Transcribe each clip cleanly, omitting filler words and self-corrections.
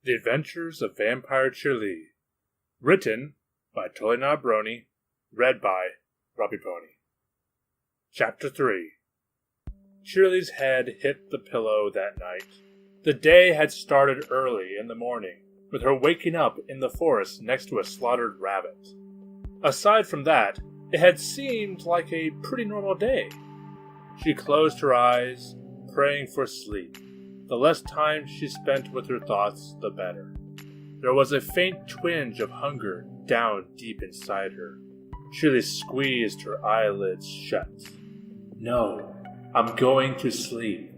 The Adventures of Vampire Cheerilee. Written by Totallynotabrony. Read by Robipony. Chapter 3. Cheerilee's head hit the pillow that night. The day had started early in the morning, with her waking up in the forest next to a slaughtered rabbit. Aside from that, it had seemed like a pretty normal day. She closed her eyes, praying for sleep. The less time she spent with her thoughts, the better. There was a faint twinge of hunger down deep inside her. Cheerilee squeezed her eyelids shut. No, I'm going to sleep.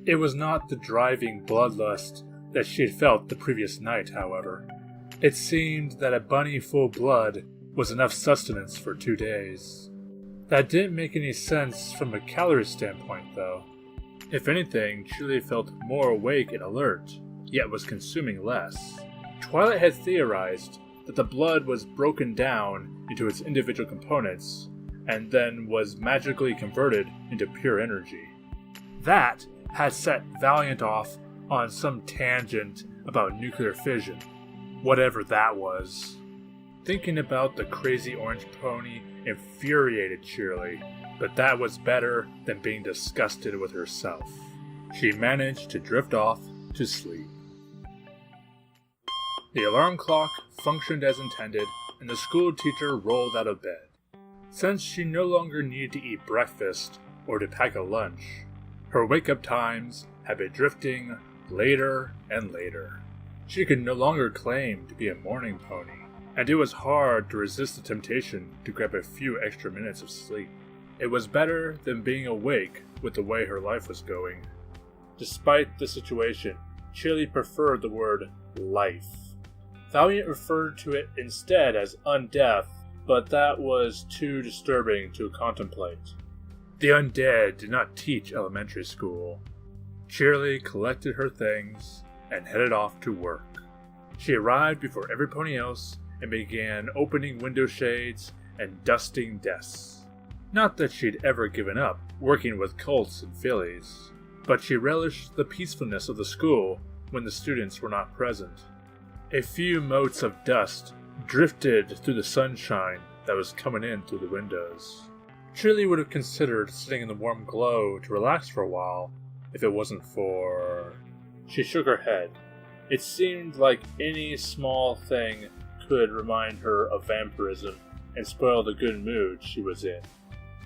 It was not the driving bloodlust that she had felt the previous night, however. It seemed that a bunny full of blood was enough sustenance for 2 days. That didn't make any sense from a calorie standpoint, though. If anything, Cheerilee felt more awake and alert, yet was consuming less. Twilight had theorized that the blood was broken down into its individual components, and then was magically converted into pure energy. That had set Valiant off on some tangent about nuclear fission, whatever that was. Thinking about the crazy orange pony infuriated Cheerilee, but that was better than being disgusted with herself. She managed to drift off to sleep. The alarm clock functioned as intended, and the school teacher rolled out of bed. Since she no longer needed to eat breakfast or to pack a lunch, her wake-up times had been drifting later and later. She could no longer claim to be a morning pony, and it was hard to resist the temptation to grab a few extra minutes of sleep. It was better than being awake with the way her life was going. Despite the situation, Cheerilee preferred the word life. Valiant referred to it instead as undeath, but that was too disturbing to contemplate. The undead did not teach elementary school. Cheerilee collected her things and headed off to work. She arrived before every pony else and began opening window shades and dusting desks. Not that she'd ever given up working with colts and fillies, but she relished the peacefulness of the school when the students were not present. A few motes of dust drifted through the sunshine that was coming in through the windows. Cheerilee would have considered sitting in the warm glow to relax for a while if it wasn't for... She shook her head. It seemed like any small thing could remind her of vampirism and spoil the good mood she was in.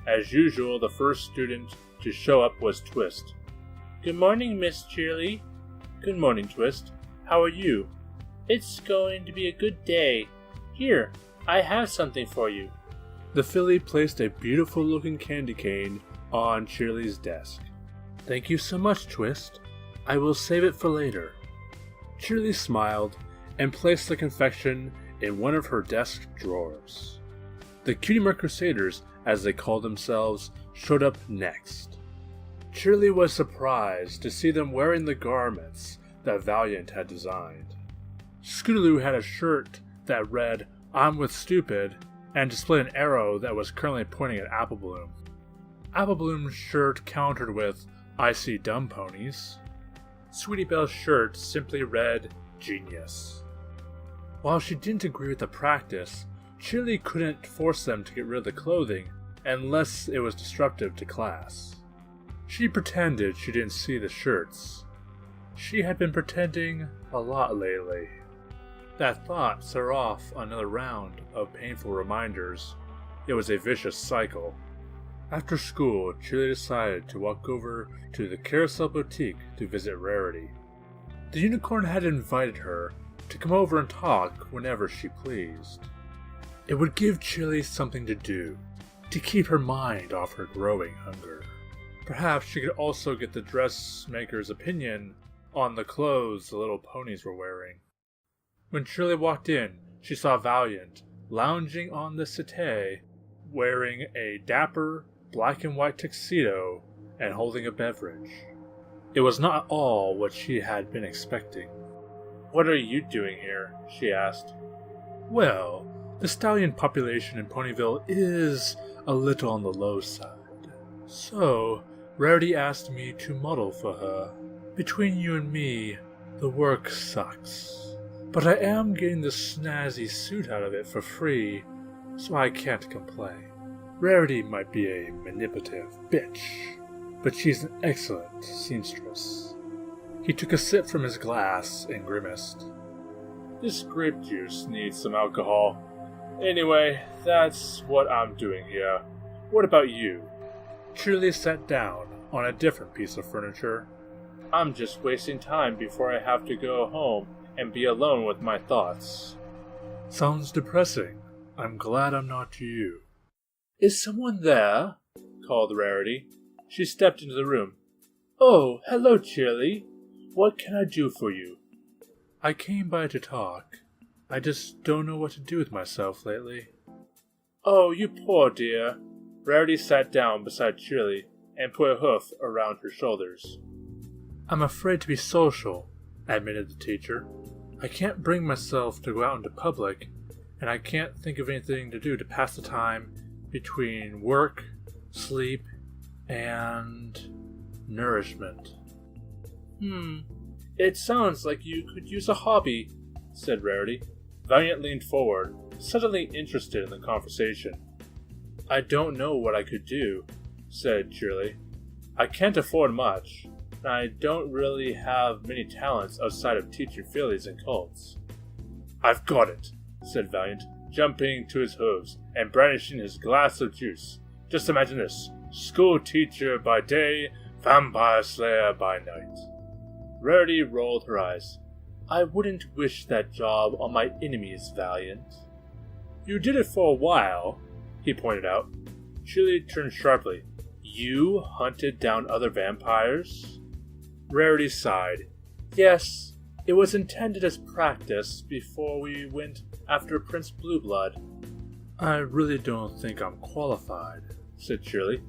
As usual, the first student to show up was Twist. "Good morning, Miss Cheerilee." "Good morning, Twist. How are you?" "It's going to be a good day. Here, I have something for you." The filly placed a beautiful-looking candy cane on Cheerilee's desk. "Thank you so much, Twist. I will save it for later." Cheerilee smiled and placed the confection in one of her desk drawers. The Cutie Crusaders, as they called themselves, showed up next. Cheerilee was surprised to see them wearing the garments that Valiant had designed. Scootaloo had a shirt that read, "I'm with Stupid," and displayed an arrow that was currently pointing at Apple Bloom. Apple Bloom's shirt countered with, "I see dumb ponies." Sweetie Belle's shirt simply read, "Genius." While she didn't agree with the practice, Cheerilee couldn't force them to get rid of the clothing unless it was disruptive to class. She pretended she didn't see the shirts. She had been pretending a lot lately. That thought set her off on another round of painful reminders. It was a vicious cycle. After school, Cheerilee decided to walk over to the Carousel Boutique to visit Rarity. The unicorn had invited her to come over and talk whenever she pleased. It would give Cheerilee something to do, to keep her mind off her growing hunger. Perhaps she could also get the dressmaker's opinion on the clothes the little ponies were wearing. When Cheerilee walked in, she saw Valiant lounging on the settee, wearing a dapper black and white tuxedo and holding a beverage. It was not at all what she had been expecting. "What are you doing here?" she asked. "Well, the stallion population in Ponyville is a little on the low side. So, Rarity asked me to model for her. Between you and me, The work sucks, but I am getting the snazzy suit out of it for free, so I can't complain. Rarity might be a manipulative bitch, but she's an excellent seamstress. He took a sip from his glass and grimaced. This grape juice needs some alcohol. Anyway, that's what I'm doing here. What about you? Cheerilee sat down on a different piece of furniture. I'm just wasting time before I have to go home and be alone with my thoughts. Sounds depressing. I'm glad I'm not you. Is someone there? Called Rarity. She stepped into the room. Oh, hello, Cheerilee. What can I do for you? I came by to talk. I just don't know what to do with myself lately. Oh, you poor dear. Rarity sat down beside Cheerilee and put a hoof around her shoulders. I'm afraid to be social, admitted the teacher. I can't bring myself to go out into public, and I can't think of anything to do to pass the time between work, sleep, and nourishment. It sounds like you could use a hobby, said Rarity. Valiant leaned forward, suddenly interested in the conversation. I don't know what I could do, said Cheerilee. I can't afford much, and I don't really have many talents outside of teaching fillies and colts. I've got it, said Valiant, jumping to his hooves and brandishing his glass of juice. Just imagine this. School teacher by day, vampire slayer by night. Rarity rolled her eyes. I wouldn't wish that job on my enemies, Valiant. You did it for a while, he pointed out. Cheerilee turned sharply. You hunted down other vampires? Rarity sighed. Yes, it was intended as practice before we went after Prince Blueblood. I really don't think I'm qualified, said Cheerilee.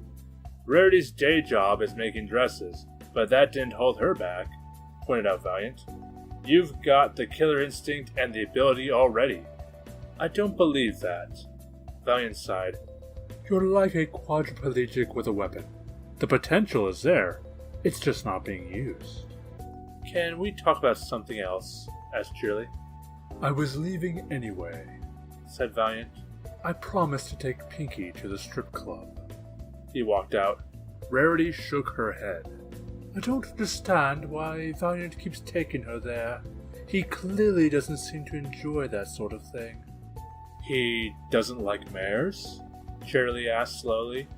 Rarity's day job is making dresses, but that didn't hold her back, pointed out Valiant. You've got the killer instinct and the ability already. I don't believe that. Valiant sighed. You're like a quadriplegic with a weapon. The potential is there. It's just not being used. Can we talk about something else? Asked Cheerilee. I was leaving anyway, said Valiant. I promised to take Pinky to the strip club. He walked out. Rarity shook her head. I don't understand why Valiant keeps taking her there. He clearly doesn't seem to enjoy that sort of thing. He doesn't like mares? Cheerilee asked slowly.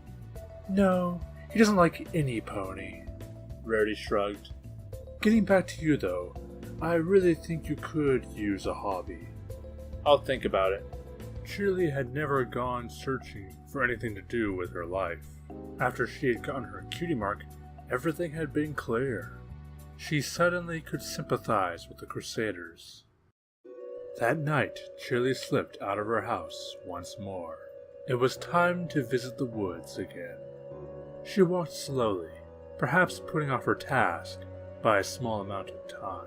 No, he doesn't like any pony. Rarity shrugged. Getting back to you, though, I really think you could use a hobby. I'll think about it. Cheerilee had never gone searching for anything to do with her life. After she had gotten her cutie mark, everything had been clear. She suddenly could sympathize with the Crusaders. That night, Cheerilee slipped out of her house once more. It was time to visit the woods again. She walked slowly, perhaps putting off her task by a small amount of time.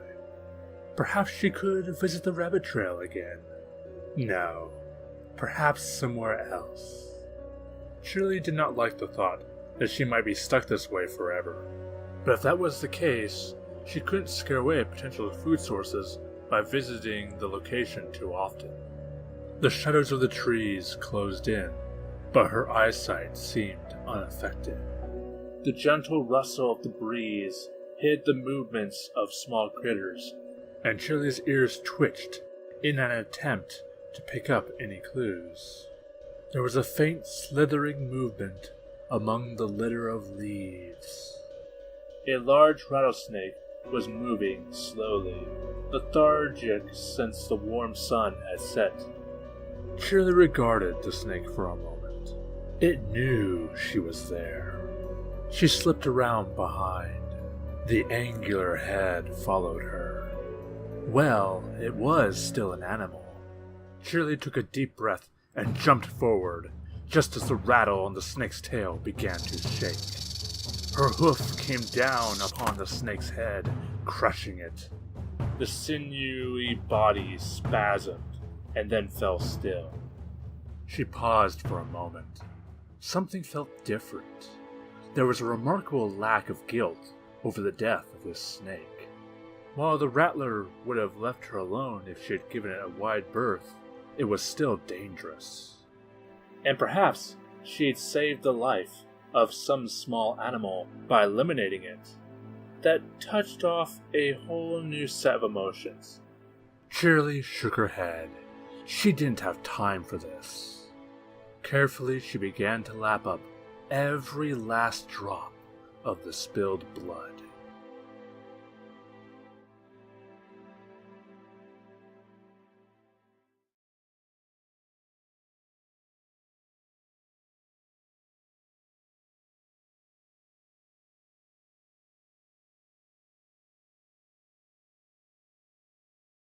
Perhaps she could visit the rabbit trail again. No, perhaps somewhere else. Cheerilee did not like the thought that she might be stuck this way forever. But if that was the case, she couldn't scare away potential food sources by visiting the location too often. The shadows of the trees closed in, but her eyesight seemed unaffected. The gentle rustle of the breeze hid the movements of small critters, and Cheerilee's ears twitched in an attempt to pick up any clues. There was a faint slithering movement among the litter of leaves. A large rattlesnake was moving slowly, lethargic since the warm sun had set. Cheerilee regarded the snake for a moment. It knew she was there. She slipped around behind. The angular head followed her. Well, it was still an animal. Cheerilee took a deep breath and jumped forward, just as the rattle on the snake's tail began to shake. Her hoof came down upon the snake's head, crushing it. The sinewy body spasmed and then fell still. She paused for a moment. Something felt different. There was a remarkable lack of guilt over the death of this snake. While the rattler would have left her alone if she had given it a wide berth, it was still dangerous. And perhaps she had saved the life of some small animal by eliminating it. That touched off a whole new set of emotions. Cheerilee shook her head. She didn't have time for this. Carefully, she began to lap up every last drop of the spilled blood.